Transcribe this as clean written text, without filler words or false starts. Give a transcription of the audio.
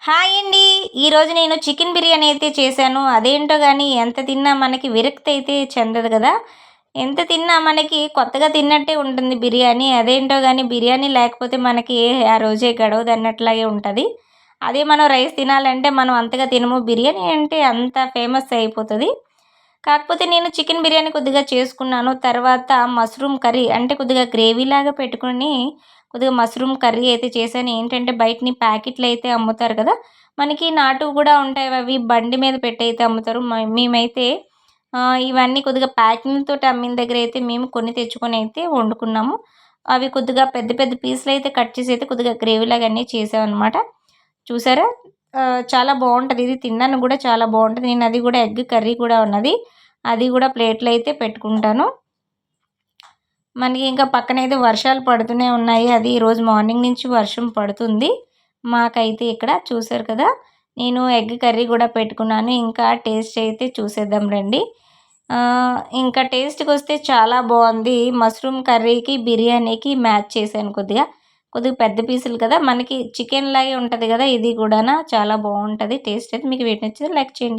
Hi అండి. ఈరోజు నేను చికెన్ బిర్యానీ అయితే చేశాను. అదేంటో గానీ ఎంత తిన్నా మనకి విరక్తి అయితే చెందదు కదా! ఎంత తిన్నా మనకి కొత్తగా తిన్నట్టే ఉంటుంది బిర్యానీ. అదేంటో గానీ బిర్యానీ లేకపోతే మనకి ఆ రోజే గడవదన్నట్లాగే ఉంటది. అదే మనం రైస్ తినాలంటే మనం అంతగా తినము. బిర్యానీ అంటే అంత ఫేమస్ అయిపోతది. కాకపోతే నేను చికెన్ బిర్యానీ కొద్దిగా చేసుకున్నాను. తర్వాత మష్రూమ్ కర్రీ అంటే కొద్దిగా గ్రేవీలాగా పెట్టుకొని కొద్దిగా మష్రూమ్ కర్రీ అయితే చేశాను. ఏంటంటే బయటని ప్యాకెట్‌లయితే అమ్ముతారు కదా! మనకి నాటువి కూడా ఉంటాయి. అవి బండి మీద పెట్టయితే అమ్ముతారు. మేమైతే ఇవన్నీ కొద్దిగా ప్యాకింగ్‌తోటి అమ్మిన దగ్గరైతే మేము కొని తెచ్చుకొనైతే వండుకున్నాము. అవి కొద్దిగా పెద్ద పెద్ద పీసులయితే కట్ చేసి అయితే కొద్దిగా గ్రేవీలాగా అన్నీ చేసామనమాట. చూసారా? చాలా బావుంటది. ఇది తినడానికి గూడా చాలా బావుంటది. నేను అది గూడా ఎగ్ కర్రీ కూడా ఉన్నది. అది గూడా ప్లేట్‌లో అయితే పెట్టుకుంటాను. మనకి ఇంకా పక్కనైతే వర్షాలు పడుతూనే ఉన్నాయి. అది ఈరోజు మార్నింగ్ నుంచి వర్షం పడుతుంది. మాకైతే ఇక్కడ చూసారు కదా! నేను ఎగ్ కర్రీ గూడా పెట్టుకున్నాను. ఇంకా టేస్ట్ అయితే చూసేద్దాం రండి. ఇంకా టేస్ట్‌కొస్తే చాలా బావుంది. మష్రూమ్ కర్రీకి, బిర్యానీకి మ్యాచ్ చేశాను కొద్దిగా. కొద్దిగా పెద్ద పీసులు కదా! మనకి చికెన్‌లాగే ఉంటది గదా! ఇది గూడానా చాలా బావుంటది టేస్ట్ అయితే. మీకు వీటి నచ్చితే లైక్ చేయండి.